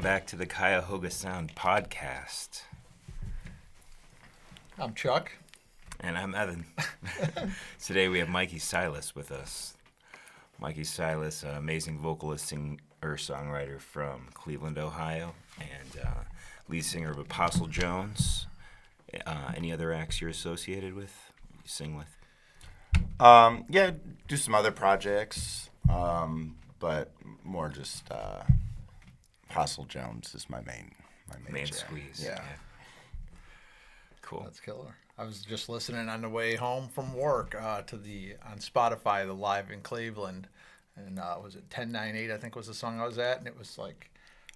back to the Cuyahoga Sound podcast. I'm Chuck. And I'm Evan. Today we have Mikey Silas with us. Mikey Silas, an amazing vocalist, singer-songwriter from Cleveland, Ohio, and lead singer of Apostle Jones. Any other acts you're associated with, you sing with? Yeah, do some other projects, but more just Apostle Jones is my main jam. Squeeze. Yeah. Cool. That's killer. I was just listening on the way home from work on Spotify, the Live in Cleveland, and was it 1098? I think was the song I was at, and it was like,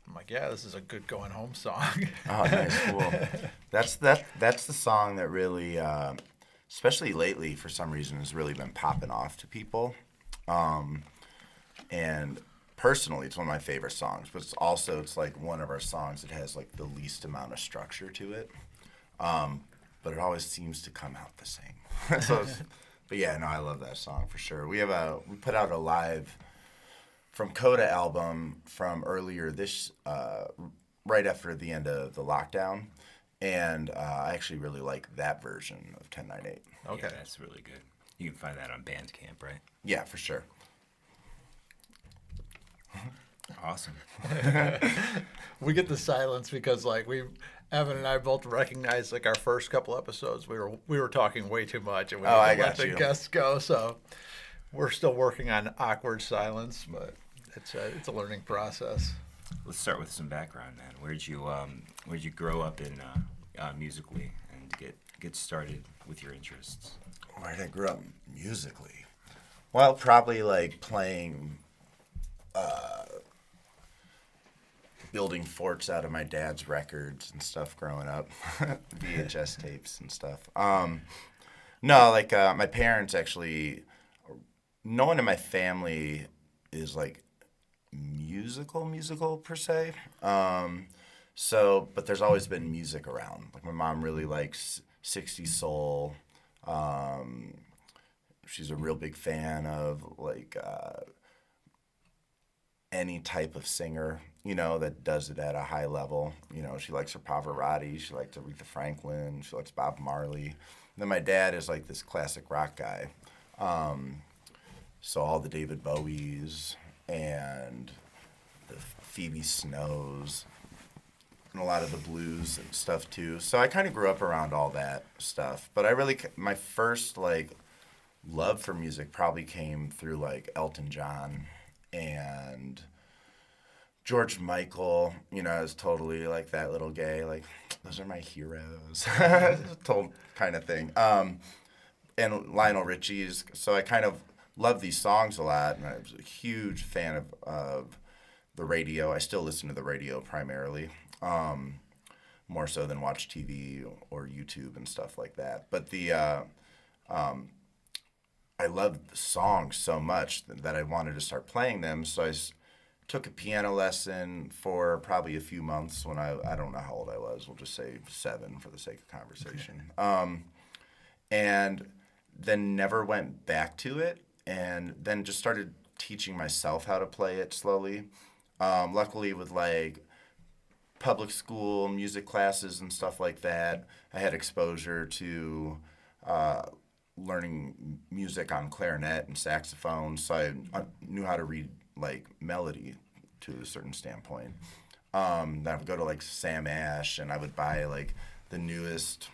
I'm like, yeah, this is a good going home song. Oh, nice, cool. That's the song that really, especially lately, for some reason, has really been popping off to people, and personally, it's one of my favorite songs. But it's like one of our songs that has like the least amount of structure to it. But it always seems to come out the same. But yeah, no, I love that song for sure. We put out a live from Coda album from earlier this, right after the end of the lockdown, and I actually really like that version of 1098. Okay, yeah, that's really good. You can find that on Bandcamp, right? Yeah, for sure. Awesome. We get the silence because Evan and I both recognize like our first couple episodes we were talking way too much and we let the guests go, so we're still working on awkward silence, but it's a learning process. Let's start with some background, man. Where'd you grow up in musically and get started with your interests? Where did I grow up musically? Well, probably like playing. Building forts out of my dad's records and stuff growing up, VHS tapes and stuff. No, like my parents actually, no one in my family is like musical per se. But there's always been music around. Like my mom really likes 60s soul. She's a real big fan of like any type of singer, that does it at a high level. She likes her Pavarotti, she likes Aretha Franklin, she likes Bob Marley. And then my dad is like this classic rock guy. So all the David Bowies and the Phoebe Snows and a lot of the blues and stuff too. So I kind of grew up around all that stuff. But my first love for music probably came through like Elton John and George Michael. I was totally like that little gay, like those are my heroes, total kind of thing. And Lionel Richie's. So I kind of love these songs a lot, and I was a huge fan of the radio. I still listen to the radio primarily, more so than watch TV or YouTube and stuff like that. But I loved the songs so much that I wanted to start playing them. So I took a piano lesson for probably a few months when I don't know how old I was. We'll just say 7 for the sake of conversation. Okay. And then never went back to it, and then just started teaching myself how to play it slowly. Luckily with like public school music classes and stuff like that, I had exposure to learning music on clarinet and saxophone, so I knew how to read like melody to a certain standpoint. I would go to like Sam Ash and I would buy like the newest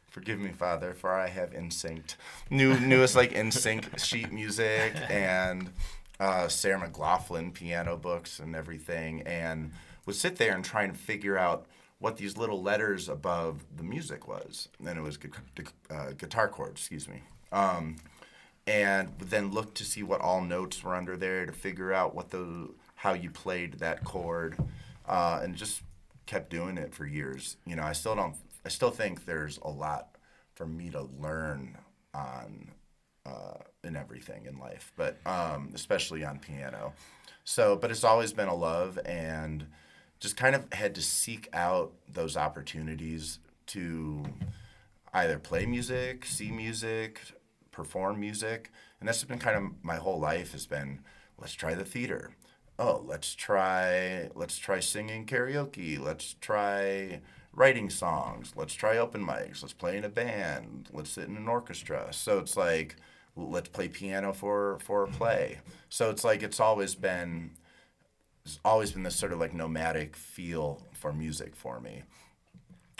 forgive me, Father, for I have newest like NSYNC sheet music and Sarah McLachlan piano books and everything, and would sit there and try and figure out what these little letters above the music was. And then it was guitar chords, excuse me. And would then look to see what all notes were under there to figure out how you played that chord, and just kept doing it for years. I still think there's a lot for me to learn on in everything in life, but especially on piano. So, but it's always been a love, and just kind of had to seek out those opportunities to either play music, see music, perform music, and that's been kind of my whole life has been, let's try the theater. oh, let's try singing karaoke. Let's try writing songs. Let's try open mics. Let's play in a band. Let's sit in an orchestra. So it's like, let's play piano for a play. So it's like it's always been this sort of like nomadic feel for music for me,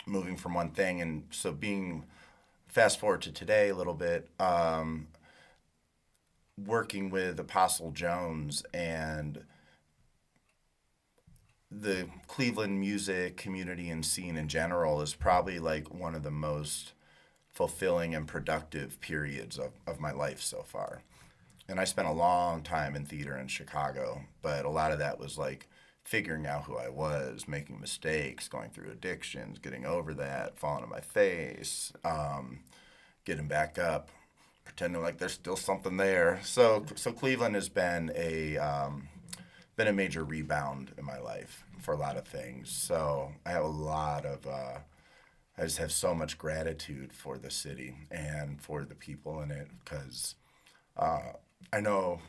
moving from one thing. And so being fast forward to today a little bit, working with Apostle Jones and the Cleveland music community and scene in general is probably like one of the most fulfilling and productive periods of my life so far. And I spent a long time in theater in Chicago, but a lot of that was like figuring out who I was, making mistakes, going through addictions, getting over that, falling on my face, getting back up, pretending like there's still something there. So Cleveland has been a major rebound in my life for a lot of things. So I have I just have so much gratitude for the city and for the people in it, because I know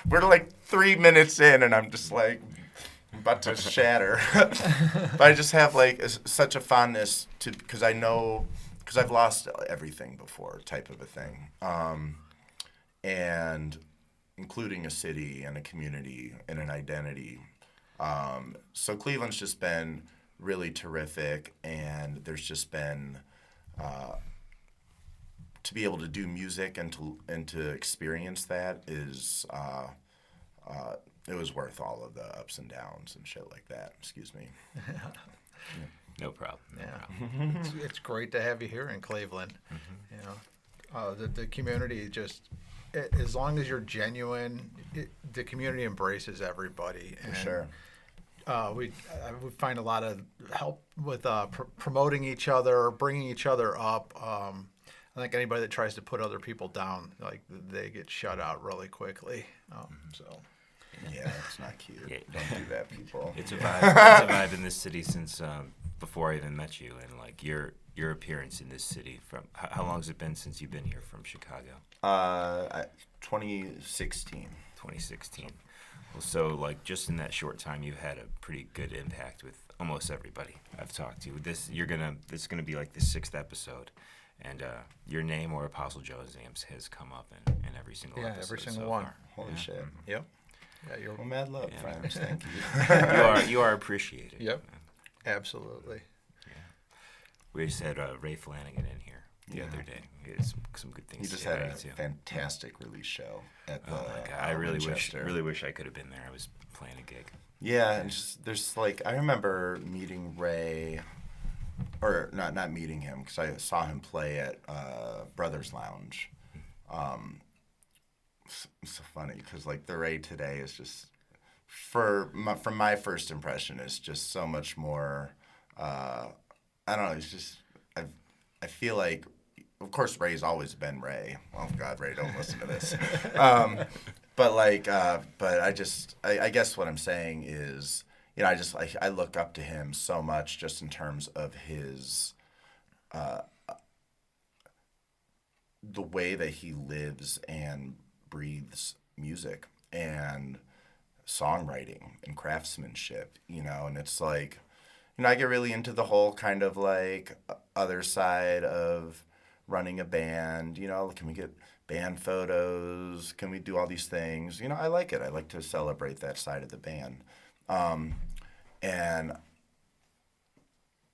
we're like 3 minutes in and I'm just like about to shatter. But I just have like such a fondness because I've lost everything before, type of a thing. And including a city and a community and an identity. So Cleveland's just been really terrific, and there's just been to be able to do music and to experience that is it was worth all of the ups and downs and shit like that. Excuse me. No problem. It's great to have you here in Cleveland. Mm-hmm. You know, the community just, as long as you're genuine, the community embraces everybody. For sure. We find a lot of help with promoting each other, bringing each other up. I think anybody that tries to put other people down, like they get shut out really quickly. So. Yeah, it's not cute. Yeah. Don't do that, people. It's a vibe in this city since before I even met you, and like your appearance in this city. From how long has it been since you've been here from Chicago? 2016. 2016. Well, so like just in that short time, you've had a pretty good impact with almost everybody I've talked to. This is gonna be like the 6th episode, and your name or Apostle Joe's name has come up in every single episode. Every single so one. far. Holy shit. Yep. Yeah, you're mad love, friends. Thank you. You are appreciated. Yep. Absolutely. Yeah. We just had Ray Flanagan in here the other day. He had some good things. He just had a fantastic release show at the. Oh my God! I really wish I could have been there. I was playing a gig. Yeah, and there's like I remember meeting Ray, or not meeting him because I saw him play at Brothers Lounge. It's so funny because like the Ray today is just from my first impression is just so much more. I don't know. It's just I feel like, of course, Ray's always been Ray. Oh God, Ray, don't listen to this. But I guess what I'm saying is, you know, I look up to him so much just in terms of his. The way that he lives and breathes music and songwriting and craftsmanship, you know, and it's like, you know, I get really into the whole kind of like other side of running a band, you know, can we get band photos? Can we do all these things? You know, I like it. I like to celebrate that side of the band. And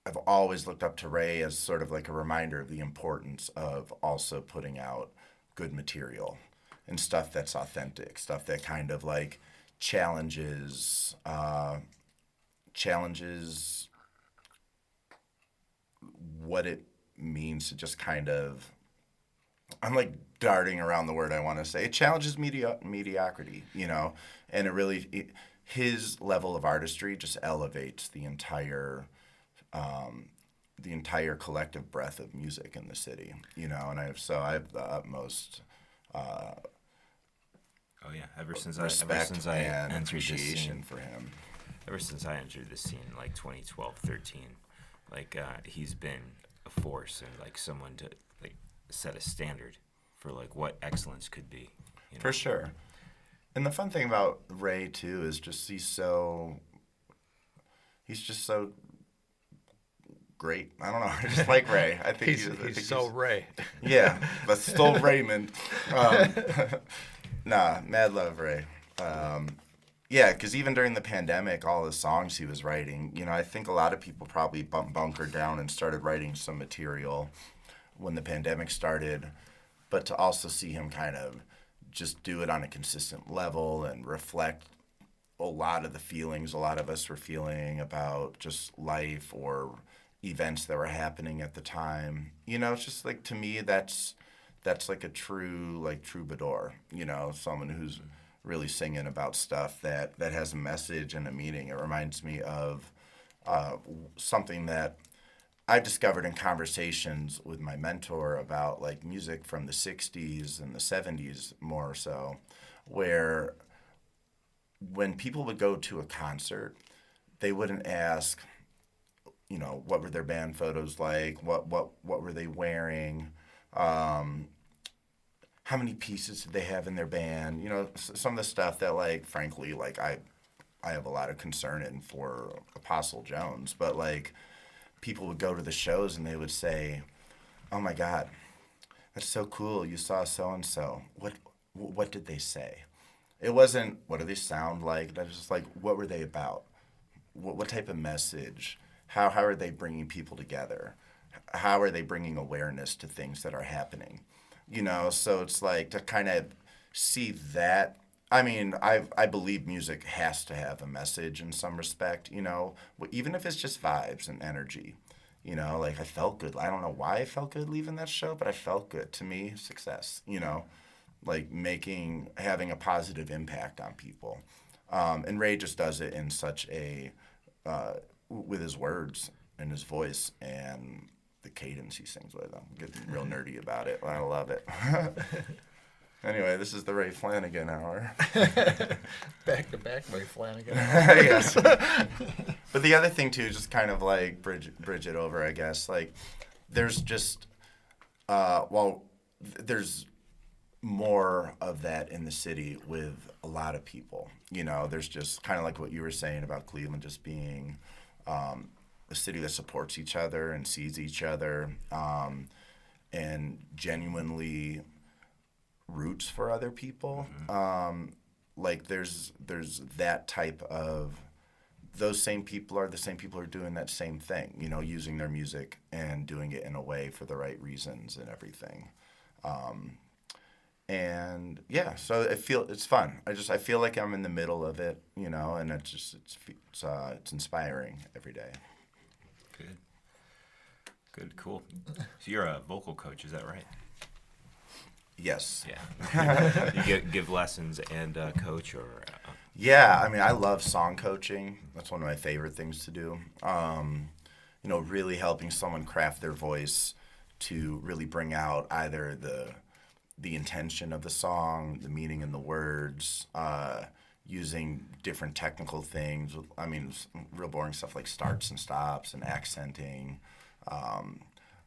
I've always looked up to Ray as sort of like a reminder of the importance of also putting out good material and stuff that's authentic, stuff that kind of like challenges what it means to just kind of, I'm like darting around the word I want to say. It challenges mediocrity, you know, and his level of artistry just elevates the entire collective breadth of music in the city, you know, and I have the utmost ever since I and entered appreciation this scene, for him. Ever since I entered this scene, like 2012, 13, like he's been a force and like someone to like set a standard for like what excellence could be. You know? For sure. And the fun thing about Ray too is just he's just so great. I don't know. I just like Ray. I think he's so Ray. Yeah, but still Raymond. Nah, mad love Ray. Yeah, because even during the pandemic, all the songs he was writing, I think a lot of people probably bunkered down and started writing some material when the pandemic started. But to also see him kind of just do it on a consistent level and reflect a lot of the feelings a lot of us were feeling about just life or events that were happening at the time. It's just like, to me, that's like a true troubadour, someone who's really singing about stuff that has a message and a meaning. It reminds me of something that I discovered in conversations with my mentor about like music from the 60s and the 70s more so, where when people would go to a concert, they wouldn't ask, what were their band photos like? What were they wearing? How many pieces did they have in their band? Some of the stuff that, like, frankly, like I have a lot of concern in for Apostle Jones, but like people would go to the shows and they would say, "Oh my God, that's so cool! You saw so and so. What did they say?" It wasn't, "What do they sound like?" That was just like, "What were they about? What type of message? How are they bringing people together? How are they bringing awareness to things that are happening?" So it's like to kind of see that. I mean, I believe music has to have a message in some respect, even if it's just vibes and energy. Like I felt good. I don't know why I felt good leaving that show, but I felt good. To me, success, like having a positive impact on people. And Ray just does it in such a, with his words and his voice and the cadence he sings with. I'm getting real nerdy about it. I love it. Anyway, this is the Ray Flanagan hour. Back to back Ray Flanagan. Yes. But the other thing too, just kind of like bridge it over, I guess. Like, there's just, there's more of that in the city with a lot of people. There's just kind of like what you were saying about Cleveland just being a city that supports each other and sees each other, and genuinely roots for other people. Mm-hmm. Like there's that type of, those same people are the same people who are doing that same thing, using their music and doing it in a way for the right reasons and everything. And yeah, so it's fun. I feel like I'm in the middle of it, and it's inspiring every day. Good, cool. So you're a vocal coach, is that right? Yes. Yeah. You give lessons and coach, or? Yeah, I mean, I love song coaching. That's one of my favorite things to do. Really helping someone craft their voice to really bring out either the intention of the song, the meaning in the words, using different technical things. I mean, real boring stuff like starts and stops and accenting,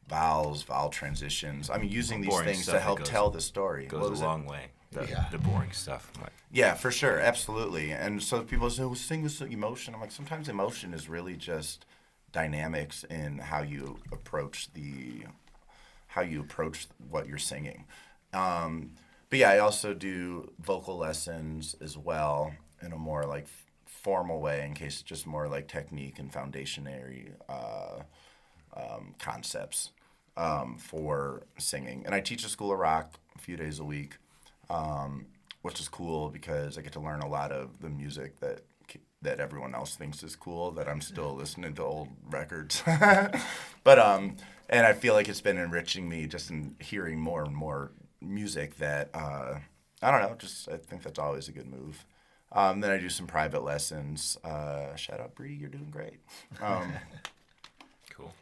vowels, vowel transitions. I mean, using these things to help tell the story. Goes a long way. The boring stuff. Yeah, for sure, absolutely. And so people say, "Well, sing with emotion." I'm like, sometimes emotion is really just dynamics in how you approach what you're singing. But yeah, I also do vocal lessons as well in a more like formal way, in case it's just more like technique and foundationary concepts for singing. And I teach a school of rock a few days a week, which is cool because I get to learn a lot of the music that everyone else thinks is cool, that I'm still listening to old records. But and I feel like it's been enriching me just in hearing more and more music that I don't know, just I think that's always a good move. Then I do some private lessons. Shout out Bree, you're doing great. Cool.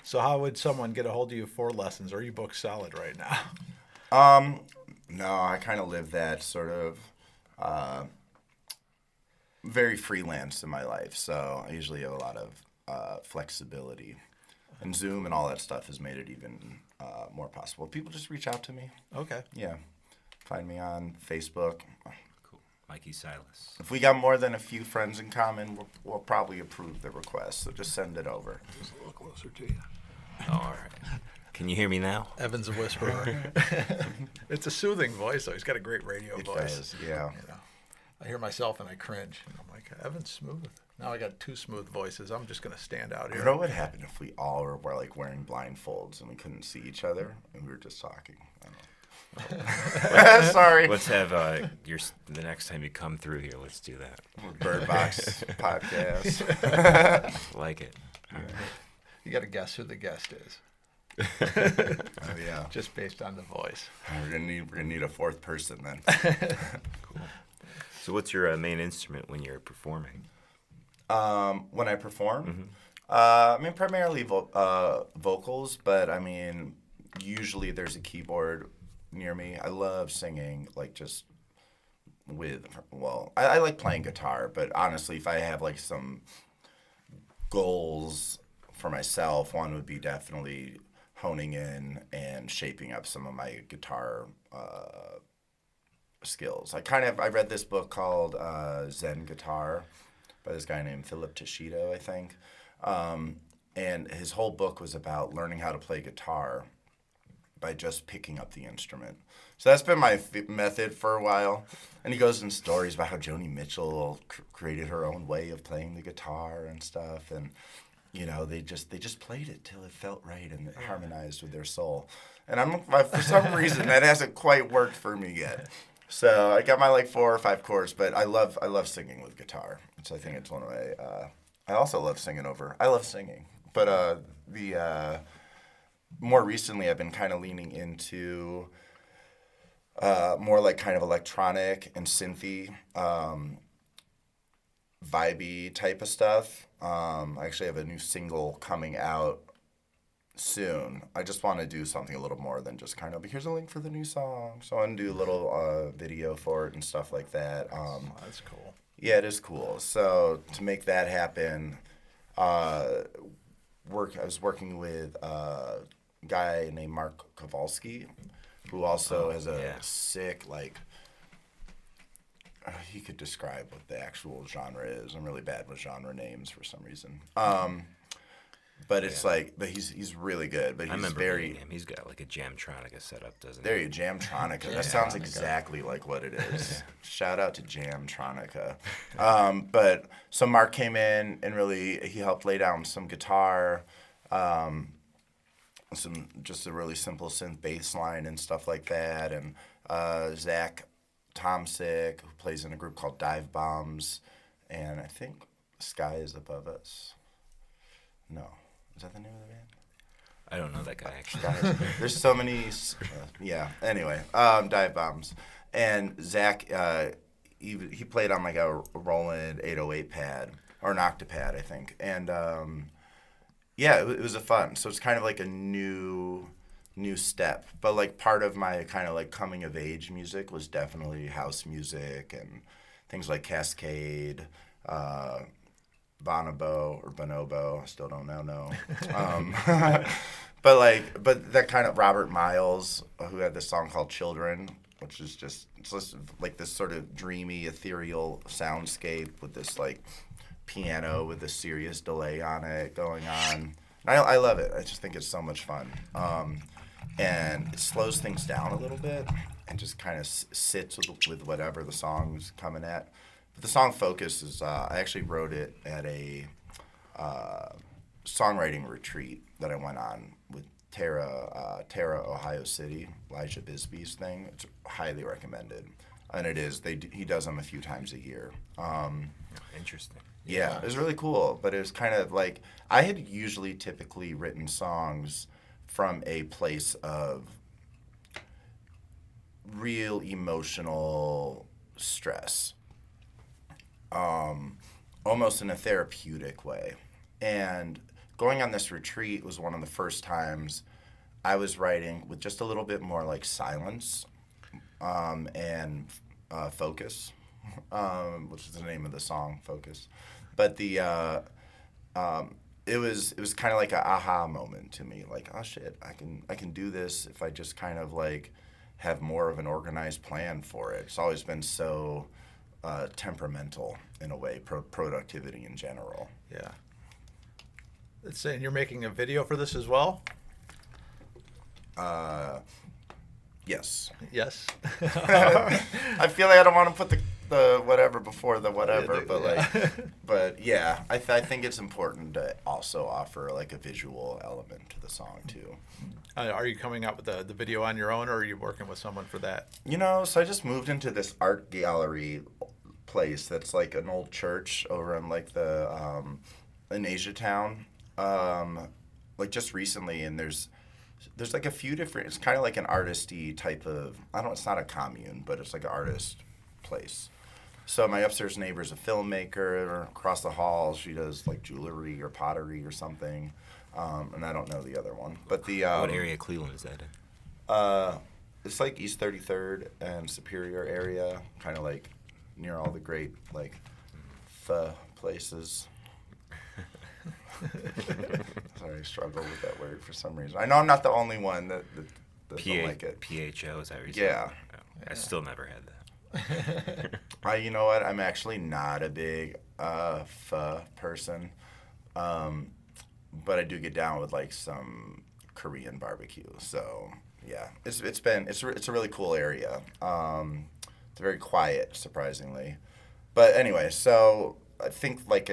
So how would someone get a hold of you for lessons? Are you booked solid right now? No, I kind of live that sort of very freelance in my life, so I usually have a lot of flexibility. And Zoom and all that stuff has made it even more possible. People just reach out to me. Okay. Yeah. Find me on Facebook. Cool. Mikey Silas. If we got more than a few friends in common, we'll probably approve the request. So just send it over. Just a little closer to you. All right. Can you hear me now? Evan's a whisperer. It's a soothing voice, though. He's got a great radio voice. Does, yeah. You know, I hear myself and I cringe. And I'm like, Evan's smooth. Now I got two smooth voices. I'm just gonna stand out here. You know what would happen if we all were like wearing blindfolds and we couldn't see each other and we were just talking? I don't know. Sorry. Let's have the next time you come through here. Let's do that. Bird Box podcast. Like it. You got to guess who the guest is. Oh yeah. Just based on the voice. We're gonna need a fourth person then. Cool. So, what's your main instrument when you're performing? When I perform, I mean primarily vocals, but I mean usually there's a keyboard near me. I love singing, like just I like playing guitar, but honestly, if I have like some goals for myself, one would be definitely honing in and shaping up some of my guitar skills. I read this book called Zen Guitar by this guy named Philip Toshido, I think. And his whole book was about learning how to play guitar by just picking up the instrument. So that's been my method for a while. And he goes in stories about how Joni Mitchell created her own way of playing the guitar and stuff. And, you know, they just played it till it felt right and it harmonized with their soul. And for some reason, that hasn't quite worked for me yet. So I got my like 4 or 5 chords, but I love singing with guitar. So I think it's one of my. I also love singing I love singing, but more recently I've been kind of leaning into more like kind of electronic and synthy, vibey type of stuff. I actually have a new single coming out soon. I just want to do something a little more than just kind of, here's a link for the new song. So I'm going to do a little video for it and stuff like that. That's cool. Yeah, it is cool. So to make that happen, I was working with a guy named Mark Kowalski, who also has a sick, like, he could describe what the actual genre is. I'm really bad with genre names for some reason. But it's but he's really good. But he's I remember very. Him. He's got like a Jamtronica setup, doesn't he? There you Jamtronica. That sounds exactly like what it is. Shout out to Jamtronica. But so Mark came in and he helped lay down some guitar, just a really simple synth bass line and stuff like that. And Zach Tomsick, who plays in a group called Dive Bombs, and I think Sky is Above Us. No. Is that the name of the band? I don't know that guy, actually. There's so many. Anyway, Dive Bombs. And Zach, he played on like a Roland 808 pad, or an Octapad, I think. And it was a fun. So it's kind of like a new step. But like part of my kind of like coming of age music was definitely house music and things like Cascade, Bonobo or Bonobo, I still don't know. But that kind of Robert Miles, who had this song called Children, which is just like this sort of dreamy, ethereal soundscape with this like piano with a serious delay on it going on. I love it. I just think it's so much fun. And it slows things down a little bit and just kind of sits with whatever the song's coming at. But the song Focus is, I actually wrote it at a songwriting retreat that I went on with Tara, Ohio City, Elijah Bisbee's thing. It's highly recommended. And it is. He does them a few times a year. Interesting. Yeah, it was really cool. But it was kind of like, I had typically written songs from a place of real emotional stress. Almost in a therapeutic way. And going on this retreat was one of the first times I was writing with just a little bit more like silence and focus, which is the name of the song, Focus. But it was kind of like an aha moment to me, like, oh shit, I can do this if I just kind of like have more of an organized plan for it. It's always been so temperamental in a way, productivity in general. Yeah. It's saying you're making a video for this as well? Yes. Yes. I feel like I don't want to put the whatever before the whatever, but yeah, I think it's important to also offer like a visual element to the song too. Are you coming out with the video on your own, or are you working with someone for that? So I just moved into this art gallery place that's like an old church over in like in Asia Town, like just recently, and there's like a few different. It's kind of like an artisty type of. It's not a commune, but it's like an artist place. So my upstairs neighbor's a filmmaker. Across the hall, she does like jewelry or pottery or something, and I don't know the other one. But the what area of Cleveland is that in? It's like East 33rd and Superior area, kind of like near all the great like places. Sorry, I struggle with that word for some reason. I know I'm not the only one that don't like it. PHO, is that what you said? Yeah. Oh, I still never had that. You know what? I'm actually not a big pho person, but I do get down with like some Korean barbecue. So yeah, it's a really cool area. It's very quiet, surprisingly. But anyway, so I think like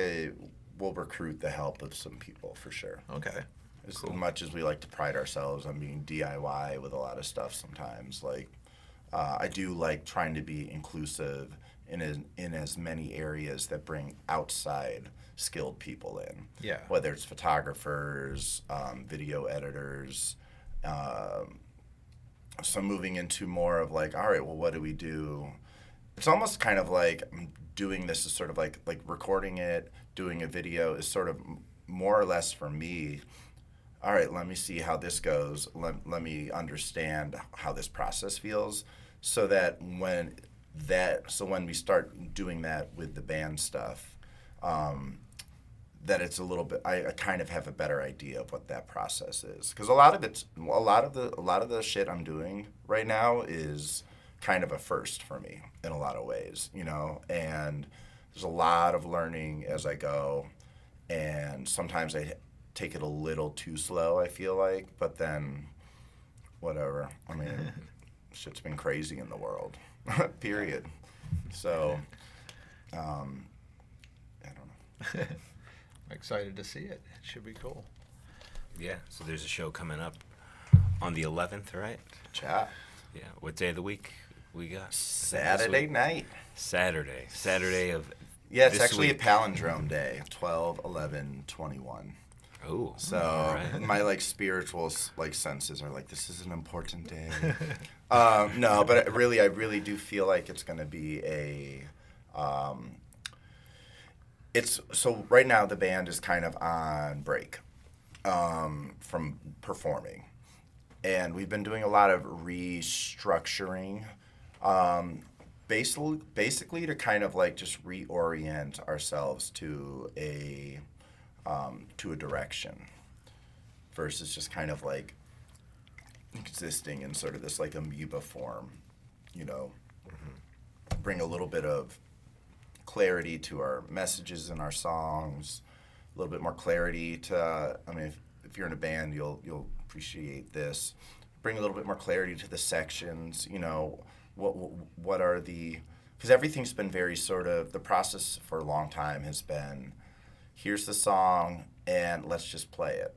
we'll recruit the help of some people for sure. Okay. As much as we like to pride ourselves on being DIY with a lot of stuff sometimes, like I do like trying to be inclusive in as many areas that bring outside skilled people in. Yeah. Whether it's photographers, video editors, so moving into more of like, all right, well, what do we do? It's almost kind of like I'm doing this is sort of like recording it, doing a video is sort of more or less for me. All right, let me see how this goes. Let me understand how this process feels, so that when we start doing that with the band stuff, that it's a little bit. I kind of have a better idea of what that process is, because a lot of the shit I'm doing right now is kind of a first for me in a lot of ways, and there's a lot of learning as I go, and sometimes I take it a little too slow, I feel like, but then whatever. I mean, shit's been crazy in the world, period. So, I don't know. I'm excited to see it. It should be cool. Yeah, so there's a show coming up on the 11th, right? Chat. Yeah, what day of the week we got? Saturday night. Saturday of Yeah, it's this actually week. a palindrome day, 12, 11, 21. Oh, So right. my like spiritual like senses are like, this is an important day. No, but I really do feel like it's going to be so right now the band is kind of on break from performing, and we've been doing a lot of restructuring, basically to kind of like just reorient ourselves to a direction versus just kind of like existing in sort of this like amoeba form, bring a little bit of clarity to our messages and our songs, a little bit more clarity to, if you're in a band, you'll appreciate this. Bring a little bit more clarity to the sections, what are because everything's been very sort of, the process for a long time has been, here's the song and let's just play it,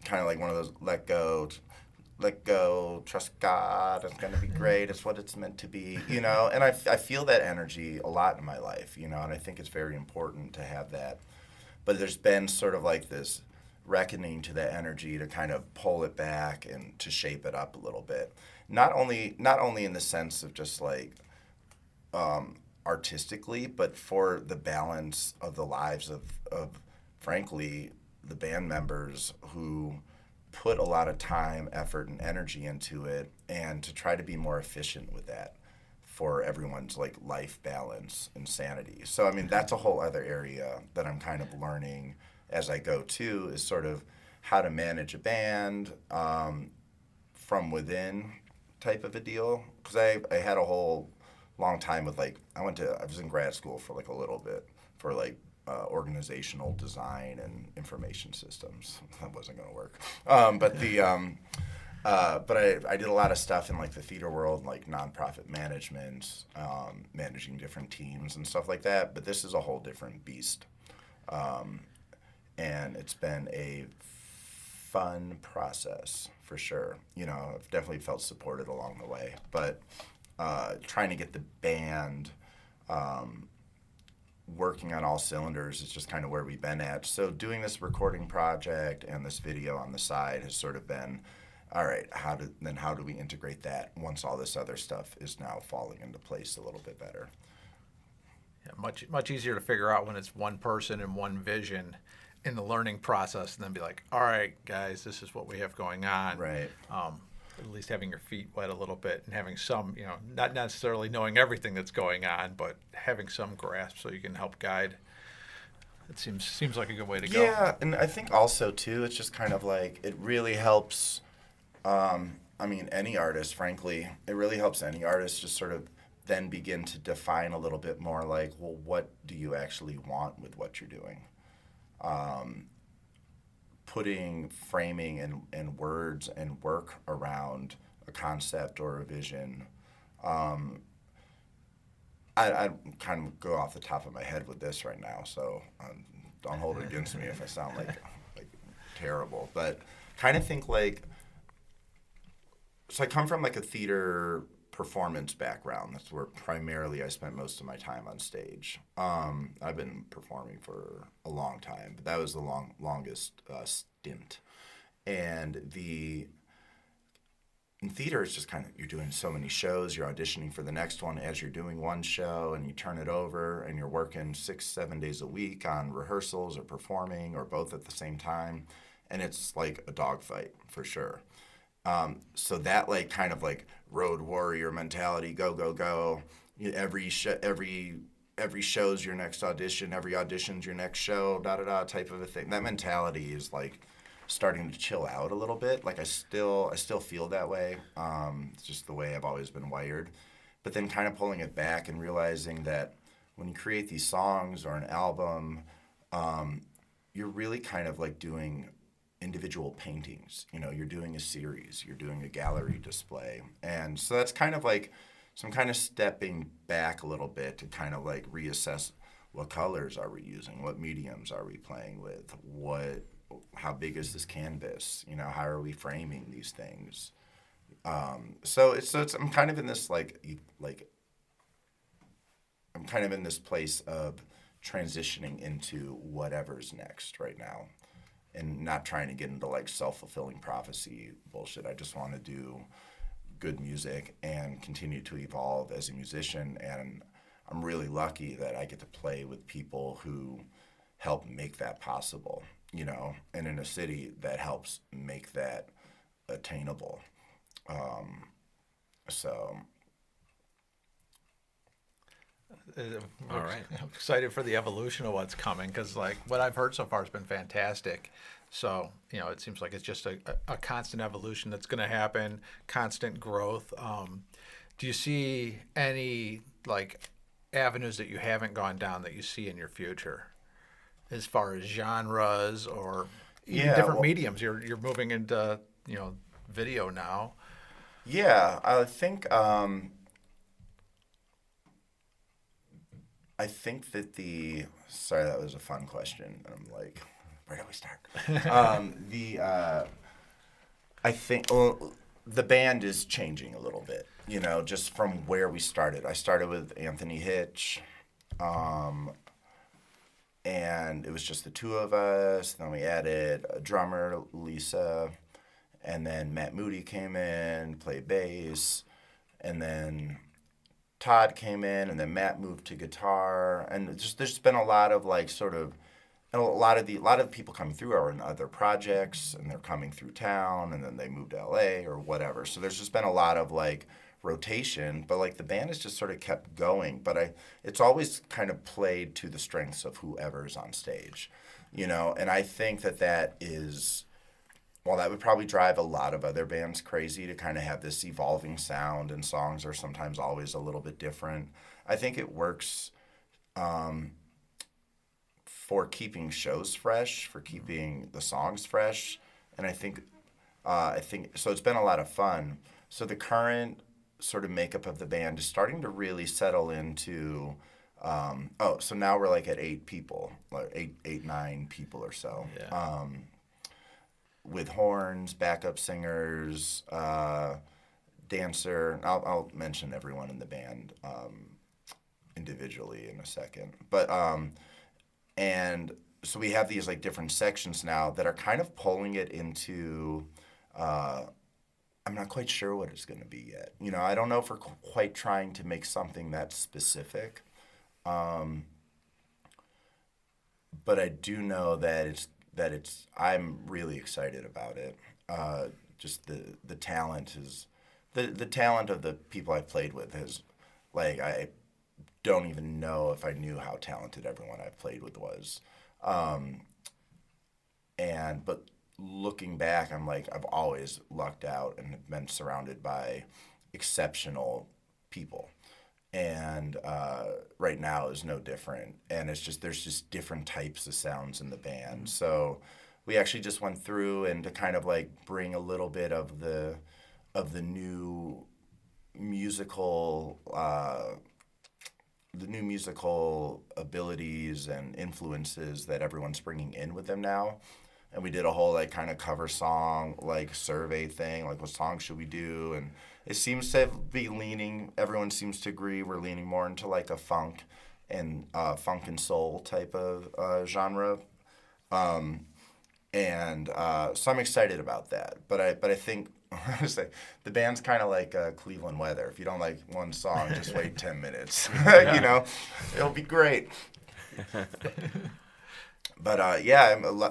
kind of like one of those let go, trust God, it's going to be great, it's what it's meant to be, and I feel that energy a lot in my life, and I think it's very important to have that. But there's been sort of like this reckoning to that energy to kind of pull it back and to shape it up a little bit. Not only in the sense of just like artistically, but for the balance of the lives of frankly, the band members who put a lot of time, effort, and energy into it, and to try to be more efficient with that for everyone's like life balance and sanity. So that's a whole other area that I'm kind of learning as I go too, is sort of how to manage a band from within type of a deal. Because I had a whole long time with like, I was in grad school for like a little bit for like organizational design and information systems. That wasn't going to work. But I did a lot of stuff in like the theater world, like nonprofit management, managing different teams and stuff like that. But this is a whole different beast. And it's been a fun process for sure. You know, I've definitely felt supported along the way. But trying to get the band working on all cylinders is just kind of where we've been at. So doing this recording project and this video on the side has sort of been, all right, how do we integrate that once all this other stuff is now falling into place a little bit better? Yeah, much easier to figure out when it's one person and one vision in the learning process, and then be like, all right, guys, this is what we have going on. Right. At least having your feet wet a little bit and having some, not necessarily knowing everything that's going on, but having some grasp so you can help guide. It seems like a good way to go. Yeah, and I think also too, it's just kind of like it really helps. Any artist, frankly, it really helps any artist just sort of then begin to define a little bit more like, well, what do you actually want with what you're doing? Putting framing and words and work around a concept or a vision. I kind of go off the top of my head with this right now, so don't hold it against me if I sound like terrible. But kind of think like, so I come from like a theater performance background. That's where primarily I spent most of my time on stage. I've been performing for a long time, but that was the longest stint. And in theater, it's just kind of, you're doing so many shows, you're auditioning for the next one as you're doing one show, and you turn it over, and you're working 6-7 days a week on rehearsals or performing or both at the same time. And it's like a dogfight for sure. So that like kind of like road warrior mentality, go, go, go. Every show's your next audition, every audition's your next show, da-da-da type of a thing. That mentality is like starting to chill out a little bit. Like I still feel that way. It's just the way I've always been wired. But then kind of pulling it back and realizing that when you create these songs or an album, you're really kind of like doing individual paintings. You're doing a series, you're doing a gallery display. And so that's kind of like, so I'm kind of stepping back a little bit to kind of like reassess what colors are we using, what mediums are we playing with, how big is this canvas, how are we framing these things. So I'm kind of in this I'm kind of in this place of transitioning into whatever's next right now. And not trying to get into like self-fulfilling prophecy bullshit. I just want to do good music and continue to evolve as a musician. And I'm really lucky that I get to play with people who help make that possible, and in a city that helps make that attainable. All right. I'm excited for the evolution of what's coming because, like, what I've heard so far has been fantastic. So, it seems like it's just a constant evolution that's going to happen, constant growth. Do you see any, like, avenues that you haven't gone down that you see in your future as far as genres or even different mediums? You're moving into, video now. Yeah, I think that sorry, that was a fun question. I'm like, where do we start? I think the band is changing a little bit, just from where we started. I started with Anthony Hitch, and it was just the two of us. Then we added a drummer, Lisa, and then Matt Moody came in, played bass, and then Todd came in, and then Matt moved to guitar, and there's been a lot of like sort of, and a lot of the people coming through are in other projects, and they're coming through town, and then they moved to LA or whatever. So there's just been a lot of like rotation, but like the band has just sort of kept going. But it's always kind of played to the strengths of whoever's on stage, and I think that is while that would probably drive a lot of other bands crazy to kind of have this evolving sound, and songs are sometimes always a little bit different, I think it works for keeping shows fresh, for keeping the songs fresh, and I think so. It's been a lot of fun. So the current sort of makeup of the band is starting to really settle into. So now we're like at 8 people, like 9 people or so. Yeah. With horns, backup singers, dancer. I'll mention everyone in the band individually in a second. But and so we have these like different sections now that are kind of pulling it into. I'm not quite sure what it's going to be yet. You know, I don't know if we're quite trying to make something that's specific. But I do know that I'm really excited about it. Just the talent is the talent of the people I've played with is like I don't even know if I knew how talented everyone I've played with was. But looking back, I'm like, I've always lucked out and have been surrounded by exceptional people. And right now is no different. And it's just, there's just different types of sounds in the band. So we actually just went through and to kind of like bring a little bit of the new musical abilities and influences that everyone's bringing in with them now. And we did a whole like kind of cover song like survey thing, like what song should we do? And it seems to be everyone seems to agree we're leaning more into like a funk and soul type of genre. So I'm excited about that. But I think I was like, the band's kind of like Cleveland weather. If you don't like one song, just wait 10 minutes. You know, it'll be great. But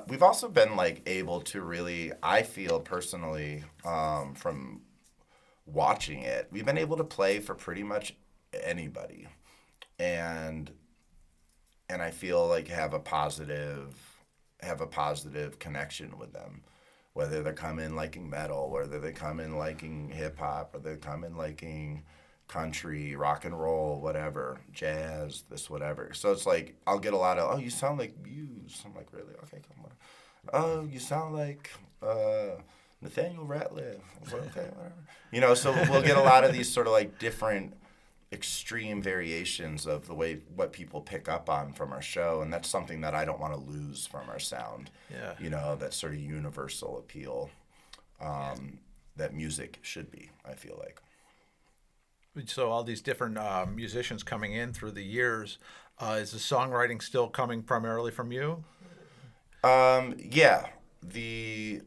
we've also been like able to really, I feel personally, from watching it, we've been able to play for pretty much anybody, and I feel like have a positive connection with them, whether they come in liking metal, whether they come in liking hip hop, or they come in liking country, rock and roll, whatever, jazz, this, whatever. So it's like, I'll get a lot of, oh, you sound like Muse. I'm like, really? Okay, come on. Oh, you sound like Nathaniel Ratliff. Like, okay, whatever. You know, so we'll get a lot of these sort of like different extreme variations of the way what people pick up on from our show, and that's something that I don't want to lose from our sound. Yeah. You know, that sort of universal appeal that music should be, I feel like. So all these different musicians coming in through the years, is the songwriting still coming primarily from you? Yeah, the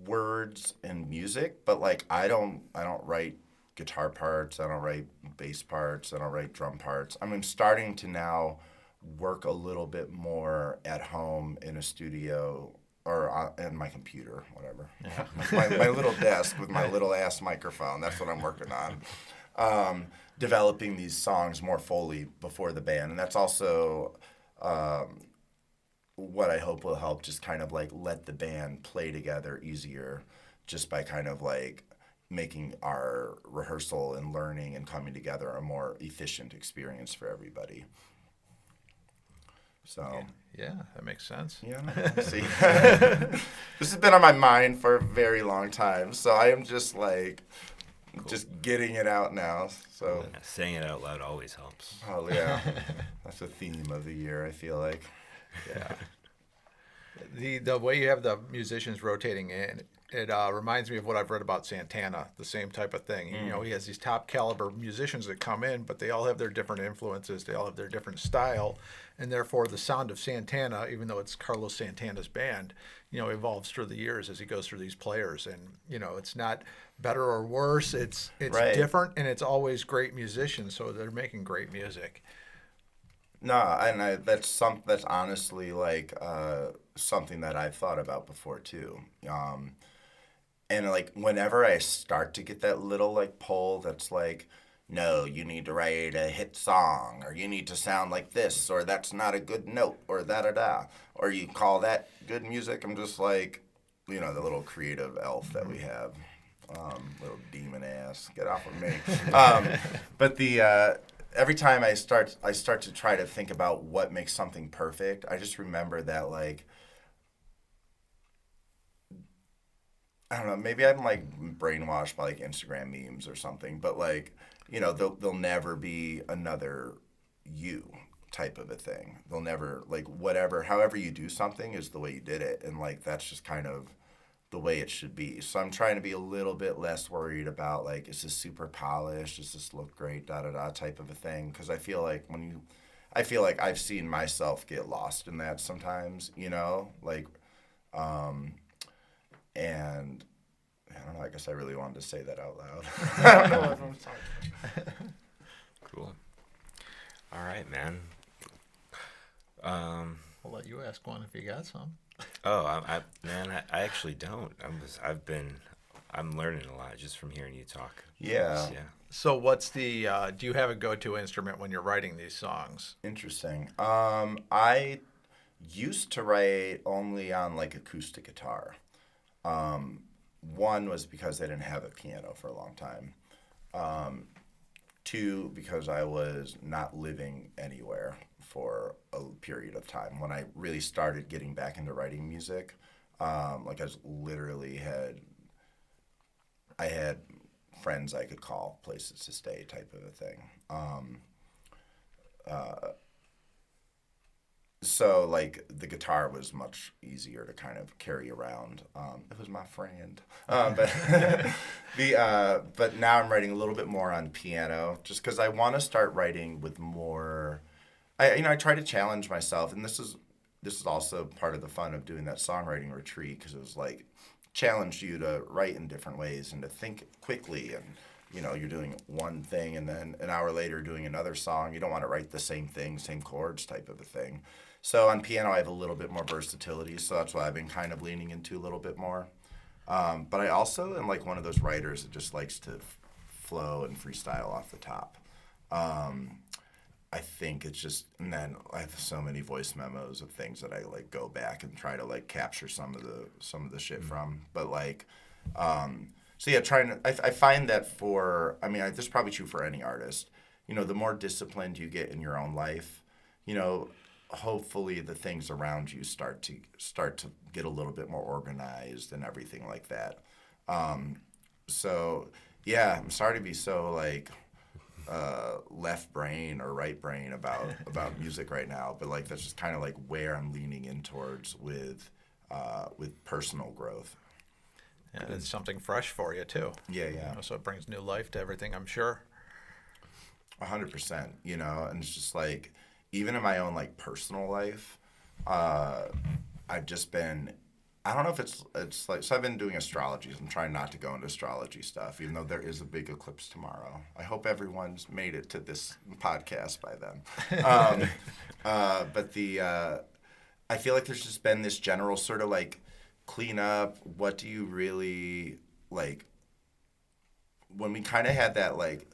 words and music, but like I don't write guitar parts, I don't write bass parts, I don't write drum parts. I mean, starting to now work a little bit more at home in a studio or in my computer, whatever. Yeah. my little desk with my little ass microphone. That's what I'm working on. Developing these songs more fully before the band, and that's also what I hope will help just kind of like let the band play together easier, just by kind of like making our rehearsal and learning and coming together a more efficient experience for everybody. So yeah, that makes sense. Yeah, see, this has been on my mind for a very long time, so I am just like. Cool. Just getting it out now. So yeah, saying it out loud always helps. Oh yeah, that's the theme of the year, I feel like. Yeah. The way you have the musicians rotating in, it reminds me of what I've read about Santana. The same type of thing. You know, he has these top caliber musicians that come in, but they all have their different influences. They all have their different style, and therefore the sound of Santana, even though it's Carlos Santana's band, you know, evolves through the years as he goes through these players. And you know, it's not better or worse. It's right. Different, and it's always great musicians. So they're making great music. No, and that's honestly like something that I've thought about before too. And like whenever I start to get that little like pull that's like, no, you need to write a hit song, or you need to sound like this, or that's not a good note, or da-da-da, or you call that good music, I'm just like, the little creative elf that we have. Little demon ass, get off of me. But every time I start to try to think about what makes something perfect, I just remember that, like, I don't know, maybe I'm like brainwashed by like Instagram memes or something, but like, there'll never be another you type of a thing. They'll never, like, however you do something is the way you did it, and like that's just kind of the way it should be. So I'm trying to be a little bit less worried about, like, is this super polished? Does this look great? Da da da type of a thing. Because I feel like I've seen myself get lost in that sometimes, like, and I don't know. I guess I really wanted to say that out loud. I don't know if I'm sorry. Cool. All right, man. I'll let you ask one if you got some. Oh, I actually don't. I'm learning a lot just from hearing you talk. Yeah. Yeah. So what's do you have a go-to instrument when you're writing these songs? Interesting. I used to write only on like acoustic guitar. One was because I didn't have a piano for a long time. Two, because I was not living anywhere for a period of time. When I really started getting back into writing music, like I had friends I could call, places to stay type of a thing. So like the guitar was much easier to kind of carry around. It was my friend, but but now I'm writing a little bit more on piano, just because I want to start writing with more. I try to challenge myself, and this is also part of the fun of doing that songwriting retreat, because it was like challenge you to write in different ways and to think quickly, and you're doing one thing and then an hour later doing another song. You don't want to write the same thing, same chords type of a thing. So on piano, I have a little bit more versatility, so that's why I've been kind of leaning into a little bit more. But I also am like one of those writers that just likes to flow and freestyle off the top. I think it's just, and then I have so many voice memos of things that I like go back and try to like capture some of the shit from. But like, so yeah, I find that this is probably true for any artist. The more disciplined you get in your own life, hopefully the things around you start to get a little bit more organized and everything like that. So yeah, I'm sorry to be so like left brain or right brain about music right now, but like that's just kind of like where I'm leaning in towards with personal growth. And it's something fresh for you too. Yeah. So it brings new life to everything, I'm sure. 100%. And it's just like, even in my own like personal life, I've just been, I don't know if it's like, so I've been doing astrology. I'm trying not to go into astrology stuff, even though there is a big eclipse tomorrow. I hope everyone's made it to this podcast by then. But I feel like there's just been this general sort of like clean up. What do you really like? When we kind of had that like,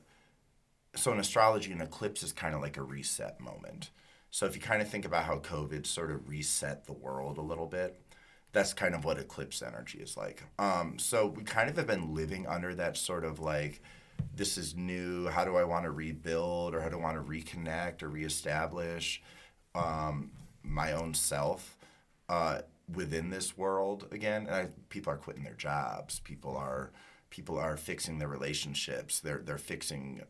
so in astrology, an eclipse is kind of like a reset moment. So if you kind of think about how COVID sort of reset the world a little bit, that's kind of what eclipse energy is like. So we kind of have been living under that sort of like, this is new, how do I want to rebuild, or how do I want to reconnect or reestablish my own self within this world again. And people are quitting their jobs. People are fixing their relationships. They're fixing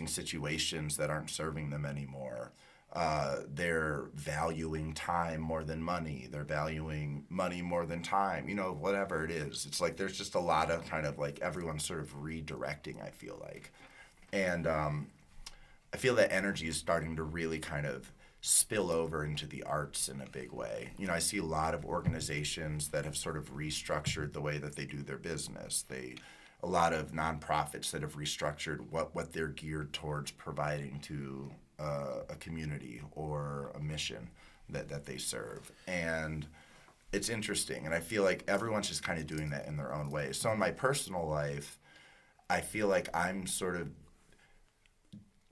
situations that aren't serving them anymore. They're valuing time more than money. They're valuing money more than time. Whatever it is. It's like there's just a lot of kind of like everyone's sort of redirecting, I feel like. And I feel that energy is starting to really kind of spill over into the arts in a big way. I see a lot of organizations that have sort of restructured the way that they do their business. A lot of nonprofits that have restructured what they're geared towards providing to a community or a mission that they serve. And it's interesting. And I feel like everyone's just kind of doing that in their own way. So in my personal life, I feel like I'm sort of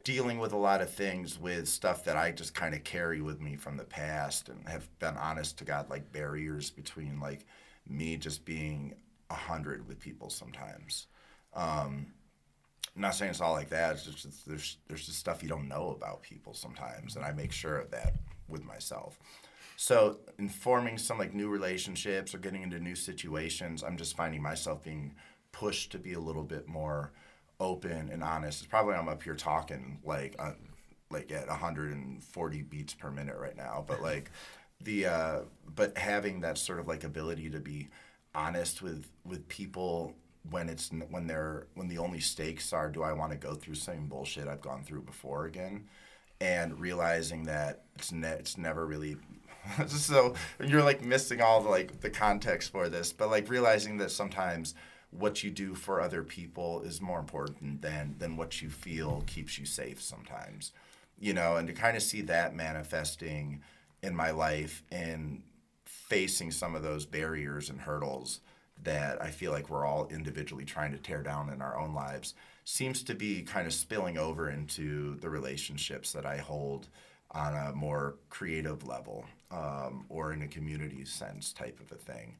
dealing with a lot of things with stuff that I just kind of carry with me from the past, and have been honest to God, like barriers between like me just being 100 with people sometimes. I'm not saying it's all like that. It's just there's just stuff you don't know about people sometimes, and I make sure of that with myself. So in forming some like new relationships or getting into new situations, I'm just finding myself being pushed to be a little bit more open and honest. It's probably I'm up here talking like at 140 beats per minute right now, but like but having that sort of like ability to be honest with people when the only stakes are, do I want to go through same bullshit I've gone through before again, and realizing that it's never really so you're like missing all the like the context for this, but like realizing that sometimes what you do for other people is more important than what you feel keeps you safe sometimes, and to kind of see that manifesting in my life and facing some of those barriers and hurdles that I feel like we're all individually trying to tear down in our own lives seems to be kind of spilling over into the relationships that I hold on a more creative level, or in a community sense type of a thing.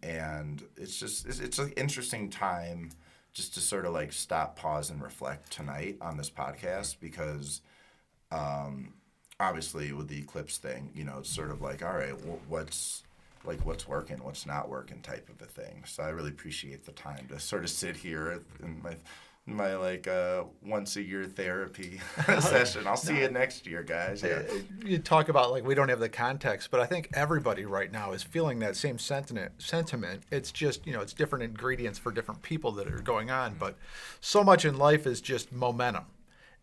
And it's an interesting time just to sort of like stop, pause, and reflect tonight on this podcast, because obviously with the eclipse thing, it's sort of like, all right, what's working, what's not working type of a thing. So I really appreciate the time to sort of sit here in my like once a year therapy session. I'll see you next year, guys. Yeah. You talk about like we don't have the context, but I think everybody right now is feeling that same sentiment. It's just, it's different ingredients for different people that are going on, but so much in life is just momentum.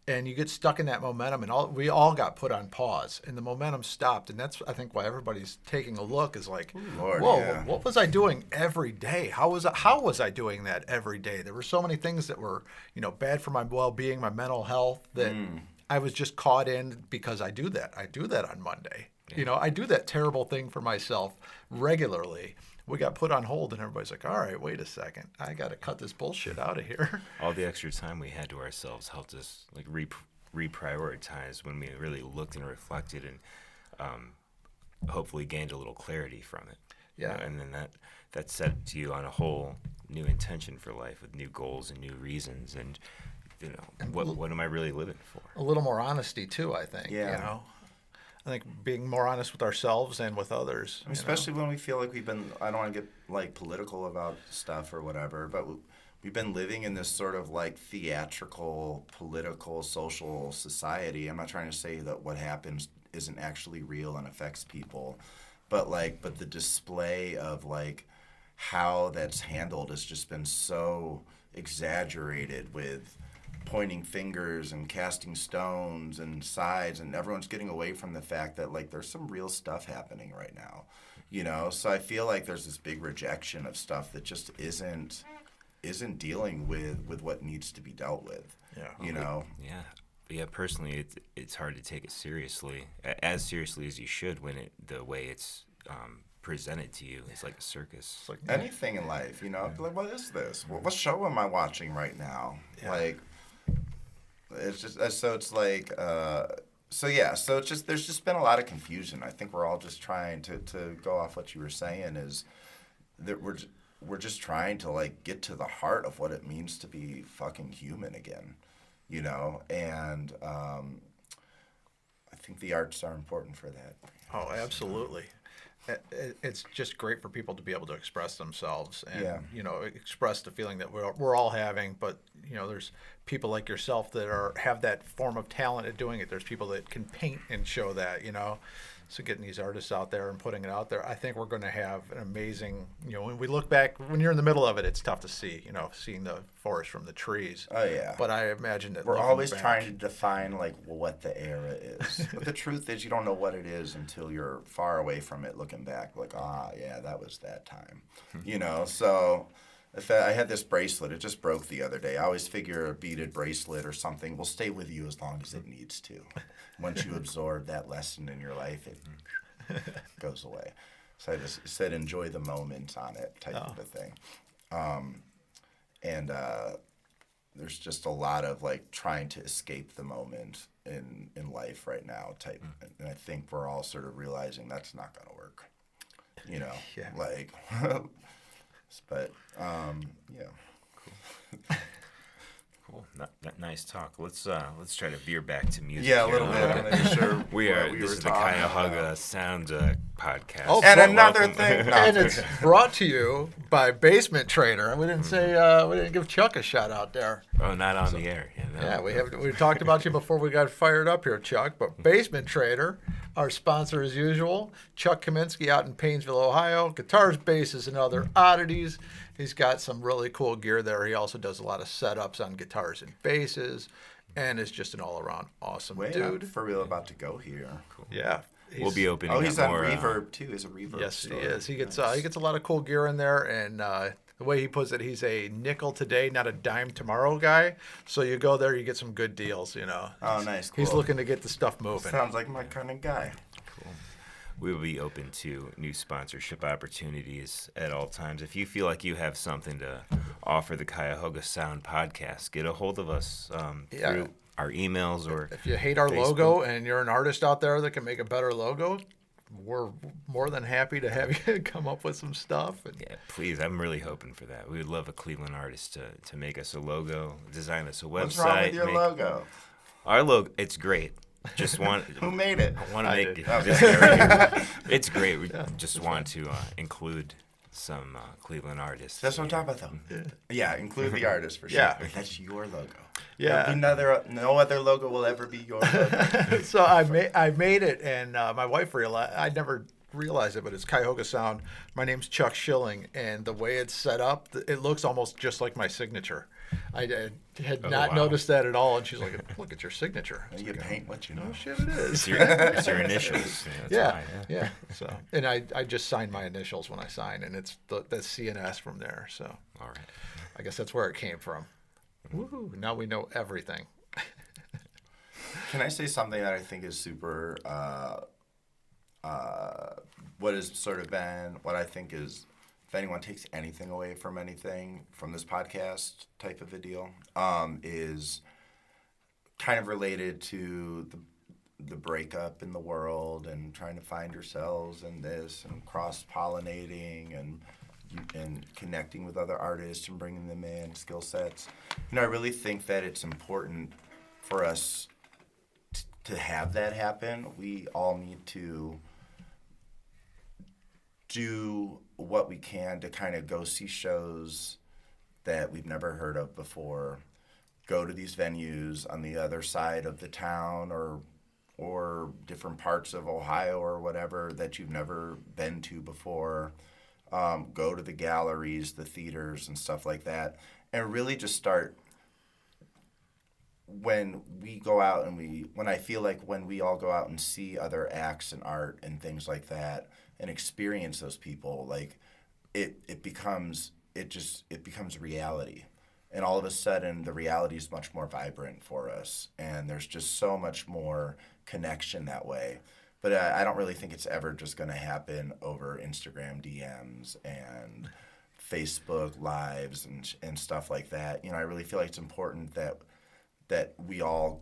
And you get stuck in that momentum, and we all got put on pause, and the momentum stopped. And that's, I think, why everybody's taking a look is like, Lord, whoa, yeah. what was I doing every day? How was I doing that every day? There were so many things that were, bad for my well-being, my mental health, that I was just caught in because I do that. I do that on Monday. Yeah. I do that terrible thing for myself regularly. We got put on hold, and everybody's like, all right, wait a second. I got to cut this bullshit out of here. All the extra time we had to ourselves helped us like reprioritize when we really looked and reflected, and hopefully gained a little clarity from it. Yeah. And then that set you on a whole new intention for life with new goals and new reasons. And, what am I really living for? A little more honesty, too, I think. Yeah. I think being more honest with ourselves and with others. Especially when we feel like I don't want to get like political about stuff or whatever, but we've been living in this sort of like theatrical, political, social society. I'm not trying to say that what happens isn't actually real and affects people, but the display of like how that's handled has just been so exaggerated, with pointing fingers and casting stones and sides, and everyone's getting away from the fact that like there's some real stuff happening right now, so I feel like there's this big rejection of stuff that just isn't dealing with what needs to be dealt with. Yeah, personally it's hard to take it seriously, as seriously as you should, when the way it's presented to you is like a circus. It's like anything in life, like, what is this? What show am I watching right now? Yeah. Like, it's just so it's like so it's just there's just been a lot of confusion. I think we're all just trying to go off what you were saying, is that we're just trying to like get to the heart of what it means to be fucking human again, and I think the arts are important for that. Oh, absolutely. It's just great for people to be able to express themselves and, express the feeling that we're all having. But, there's people like yourself that have that form of talent at doing it. There's people that can paint and show that, So getting these artists out there and putting it out there, I think we're going to have an amazing, when we look back, when you're in the middle of it, it's tough to see, seeing the forest from the trees. Oh, yeah. But I imagine that we're always trying to define, like, what the era is. But the truth is, you don't know what it is until you're far away from it looking back. Like, yeah, that was that time. So if I had this bracelet, it just broke the other day. I always figure a beaded bracelet or something will stay with you as long as it needs to. Once you absorb that lesson in your life, it goes away. So I just said enjoy the moment on it type of a thing. there's just a lot of like trying to escape the moment in life right now type, and I think we're all sort of realizing that's not going to work, Yeah. like, but yeah. Cool. Nice talk. Let's try to veer back to music. Yeah, a here little bit. I'm not sure we are. what This were is the talking Cuyahoga about. Sound podcast. Oh, And so another welcome. thing, And it's brought to you by Basement Trader. And we didn't say we didn't give Chuck a shout out there. Oh, not on the air. Yeah, we talked about you before we got fired up here, Chuck. But Basement Trader, our sponsor as usual, Chuck Kaminsky out in Painesville, Ohio. Guitars, basses, and other oddities. He's got some really cool gear there. He also does a lot of setups on guitars and basses, and is just an all-around awesome Wait, dude. I'm for real about to go here. Cool. Yeah. We'll be opening. Oh, he's up on more, Reverb too. He's a Reverb. Yes, store. he is. He gets Nice. he gets a lot of cool gear in there, and the way he puts it, he's a nickel today, not a dime tomorrow guy. So you go there, you get some good deals. Oh, nice. Cool. He's looking to get the stuff moving. Sounds like my kind of guy. Cool. We will be open to new sponsorship opportunities at all times. If you feel like you have something to offer the Cuyahoga Sound podcast, get a hold of us through our emails or If you hate our Facebook. logo and you're an artist out there that can make a better logo, we're more than happy to have you come up with some stuff. And Yeah, please. I'm really hoping for that. We would love a Cleveland artist to make us a logo, design us a website. What's wrong with your logo? Our logo, it's great. Just want Who made it? I want to I make did. it. It's great. We just want to include some Cleveland artists. That's what I'm talking about, though. Yeah, include the artist for sure. Yeah. That's your logo. Yeah. No other logo will ever be your logo. So I made it, and my wife realized, I never realized it, but it's Cuyahoga Sound. My name's Chuck Schilling, and the way it's set up, it looks almost just like my signature. I had not wow. noticed that at all, and she's like, "Look at your signature." You paint what you know. Oh shit, it is. It's your initials. That's Yeah, why, yeah. So, and I just sign my initials when I sign, and it's the CNS from there. So, All right. I guess that's where it came from. Woo! Now we know everything. Can I say something that I think is super, what has sort of been, what I think is, if anyone takes anything away from anything from this podcast type of a deal, is kind of related to the breakup in the world and trying to find yourselves in this and cross-pollinating and connecting with other artists and bringing them in, skill sets. I really think that it's important for us to have that happen. We all need to do what we can to kind of go see shows that we've never heard of before, go to these venues on the other side of the town or different parts of Ohio or whatever that you've never been to before, go to the galleries, the theaters and stuff like that, and really just start when we go out and when I feel like when we all go out and see other acts and art and things like that and experience those people, like it becomes reality. And all of a sudden the reality is much more vibrant for us. And there's just so much more connection that way. But I don't really think it's ever just going to happen over Instagram DMs and Facebook lives and stuff like that. I really feel like it's important that we all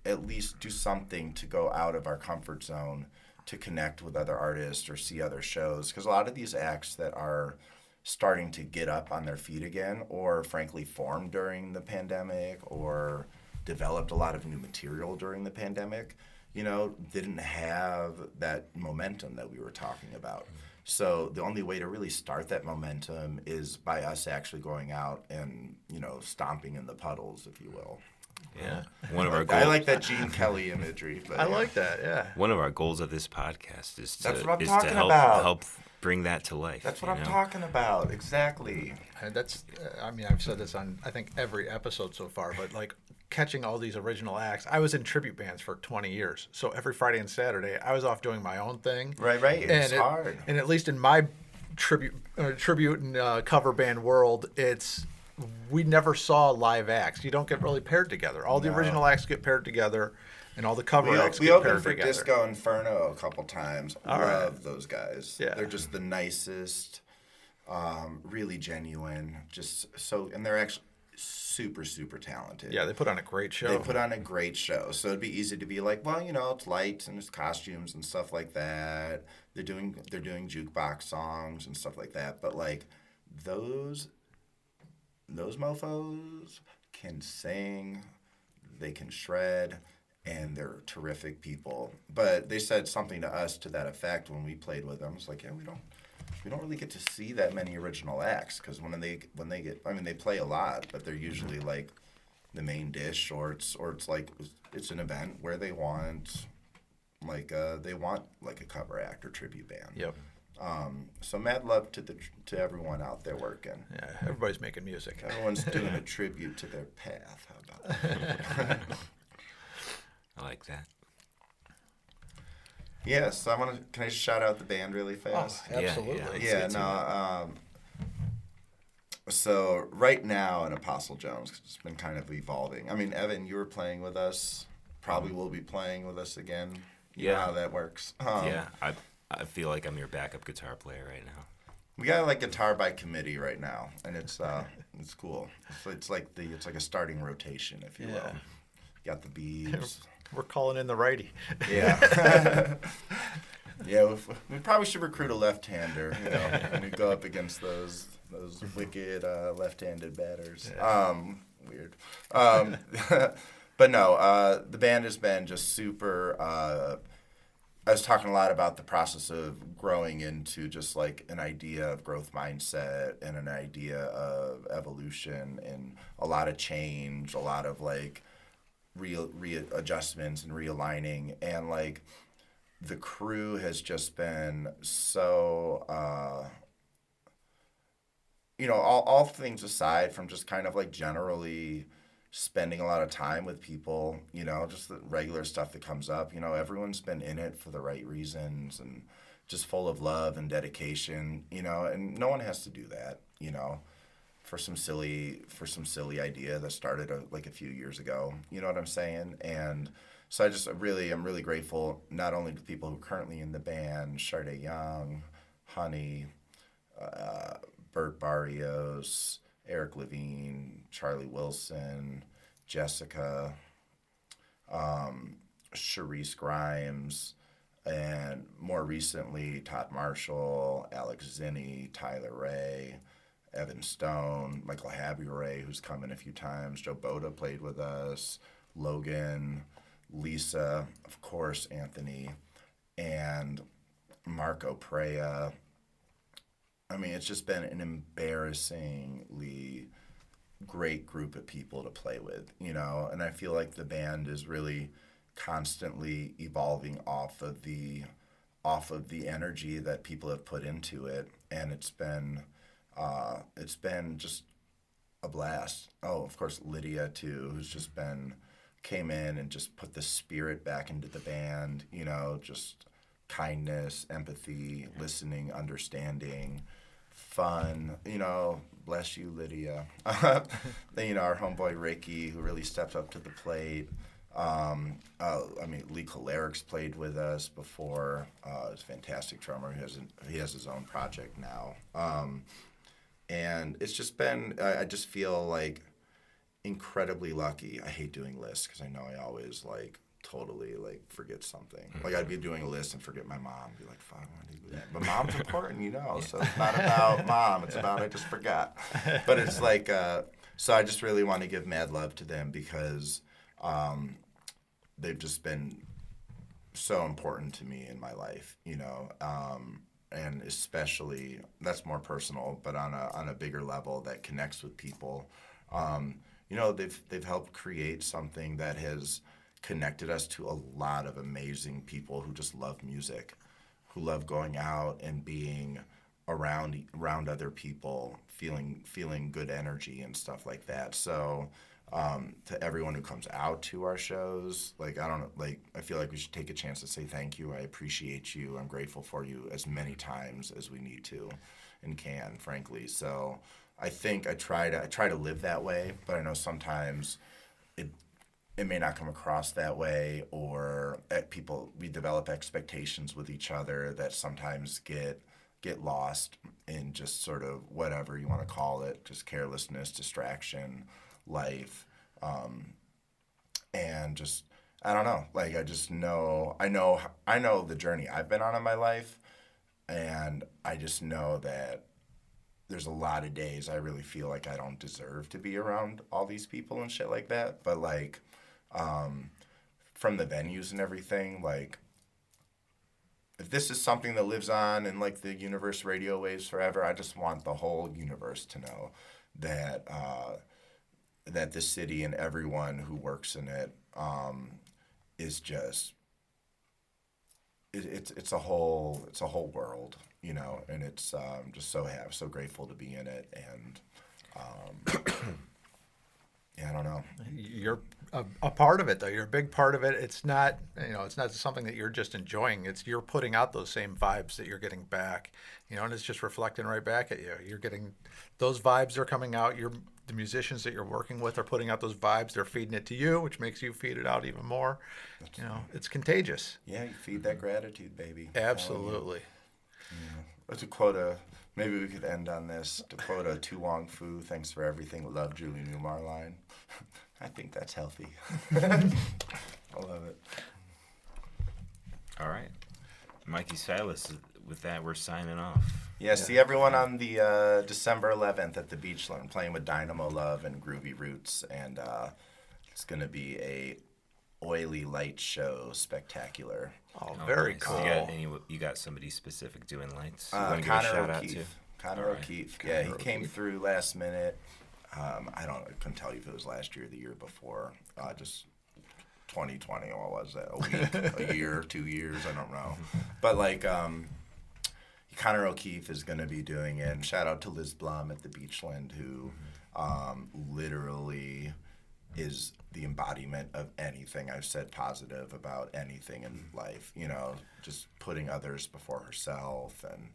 at least do something to go out of our comfort zone to connect with other artists or see other shows. Because a lot of these acts that are starting to get up on their feet again or frankly formed during the pandemic or developed a lot of new material during the pandemic, didn't have that momentum that we were talking about. So the only way to really start that momentum is by us actually going out and, stomping in the puddles, if you will. Yeah. One of our goals. I like that Gene Kelly imagery. But I like that. Yeah. One of our goals of this podcast is That's to what I'm talking help about. help bring that to life. That's what I'm talking about. Exactly. And that's, I've said this on, I think, every episode so far, but like catching all these original acts. I was in tribute bands for 20 years. So every Friday and Saturday, I was off doing my own thing. Right. It's hard. And at least in my tribute and cover band world, we never saw live acts. You don't get really paired together. All the original acts get paired together, and all the cover acts We get opened paired for together. Disco Inferno a couple times. Love those guys. Yeah. They're just the nicest, really genuine. And they're actually super, super talented. Yeah, they put on a great show. They put on a great show. So it'd be easy to be like, well, it's lights and it's costumes and stuff like that. They're doing jukebox songs and stuff like that. But like those mofos can sing, they can shred, and they're terrific people. But they said something to us to that effect when we played with them. It's like, yeah, we don't really get to see that many original acts, because when they get, I mean, they play a lot, but they're usually like the main dish, or it's like it's an event where they want like a cover act or tribute band. Yep. So mad love to everyone out there working. Yeah, everybody's making music. Everyone's doing a tribute to their path. How about that? I like that. Yeah, so can I just shout out the band really fast? Oh, absolutely. So right now in Apostle Jones, it's been kind of evolving. I mean, Evan, you were playing with us. Probably will be playing with us again. You know how that works. Yeah, I feel like I'm your backup guitar player right now. We got like guitar by committee right now, and it's cool. It's like a starting rotation, if you will. You got the Beebs. We're calling in the righty. Yeah. Yeah, we probably should recruit a left-hander, when we go up against those wicked left-handed batters. Yeah. Weird. But no, the band has been just super. I was talking a lot about the process of growing into just like an idea of growth mindset and an idea of evolution and a lot of change, a lot of like readjustments and realigning, and like the crew has just been so all things aside from just kind of like generally spending a lot of time with people, just the regular stuff that comes up, everyone's been in it for the right reasons and just full of love and dedication, and no one has to do that, for some silly idea that started a few years ago. You know what I'm saying? And so I'm really grateful not only to the people who are currently in the band, Sade Young, Honey, Bert Barrios, Eric Levine, Charlie Wilson, Jessica, Charisse Grimes, and more recently Todd Marshall, Alex Zinni, Tyler Ray, Evan Stone, Michael Haburay, who's come in a few times, Joe Boda played with us, Logan, Lisa, of course, Anthony, and Marco Prea. I mean, it's just been an embarrassingly great group of people to play with, and I feel like the band is really constantly evolving off of the energy that people have put into it, and it's been just a blast. Oh, of course, Lydia too, who's just came in and just put the spirit back into the band, just kindness, empathy, listening, understanding, fun, bless you, Lydia. Then, our homeboy Ricky, who really stepped up to the plate. Lee Colaric's played with us before. He's a fantastic drummer. He has his own project now. And it's just been, I just feel like incredibly lucky. I hate doing lists because I know I always totally forget something. Like I'd be doing a list and forget my mom. Be like, fuck, I did that. But mom's important, so it's not about mom. It's about I just forgot. But it's so I just really want to give mad love to them because they've just been so important to me in my life, and especially that's more personal, but on a bigger level that connects with people. They've helped create something that has connected us to a lot of amazing people who just love music, who love going out and being around other people, feeling good energy and stuff like that. So to everyone who comes out to our shows, I feel like we should take a chance to say thank you. I appreciate you. I'm grateful for you as many times as we need to and can, frankly. So I think I try to live that way, but I know sometimes it may not come across that way, or we develop expectations with each other that sometimes get lost in just sort of whatever you want to call it, just carelessness, distraction, life, and just I don't know. Like I know the journey I've been on in my life, and I just know that there's a lot of days I really feel like I don't deserve to be around all these people and shit like that. But like, from the venues and everything, like, if this is something that lives on in like the universe radio waves forever, I just want the whole universe to know that that this city and everyone who works in it is just it's a whole world, you know, and it's just so grateful to be in it, and yeah, I don't know. You're a part of it, though. You're a big part of it. It's not, it's not something that you're just enjoying. You're putting out those same vibes that you're getting back, and it's just reflecting right back at you. You're getting those vibes are coming out. The musicians that you're working with are putting out those vibes. They're feeding it to you, which makes you feed it out even more. It's contagious. Yeah, you feed that gratitude, baby. Absolutely. Let's quote maybe we could end on this. To quote a Tu Wong Fu, "Thanks for everything, love, Julie Newmar" line. I think that's healthy. I love it. All right. Mikey Silas, with that, we're signing off. Yeah, see everyone on the December 11th at the Beachland, playing with Dynamo Love and Groovy Roots, and it's going to be a oily light show, spectacular. Oh, very nice. cool. You got somebody specific doing lights? Connor O'Keefe. Connor All right. O'Keefe. Yeah, he came through last minute. I couldn't tell you if it was last year or the year before. Just 2020, what was that? A week, a year, 2 years, I don't know. But like, Connor O'Keefe is going to be doing it. And shout out to Liz Blum at the Beachland, who literally is the embodiment of anything I've said positive about anything in life. Just putting others before herself, and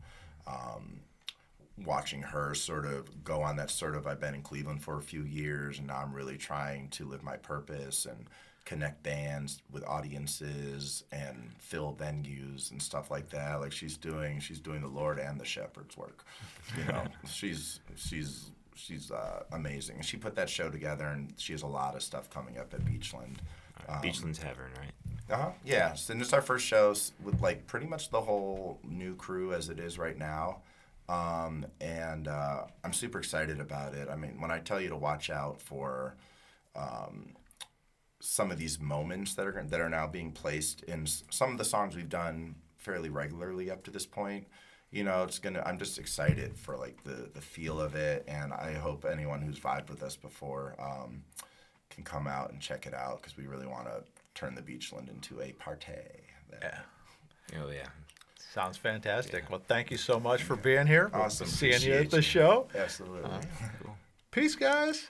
watching her sort of go on that sort of, I've been in Cleveland for a few years, and now I'm really trying to live my purpose and connect bands with audiences and fill venues and stuff like that. Like she's doing the Lord and the Shepherd's work. She's amazing. She put that show together, and she has a lot of stuff coming up at Beachland. Beachland Tavern, right? Yeah. And it's our first shows with like pretty much the whole new crew as it is right now. And I'm super excited about it. I mean, when I tell you to watch out for some of these moments that are now being placed in some of the songs we've done fairly regularly up to this point, I'm just excited for like the feel of it, and I hope anyone who's vibed with us before can come out and check it out, because we really want to turn the Beachland into a party. Yeah. Oh yeah. Sounds fantastic. Yeah. Well, thank you so much for being here. Awesome. Seeing you Appreciate at the you. show. Absolutely. Cool. Peace, guys.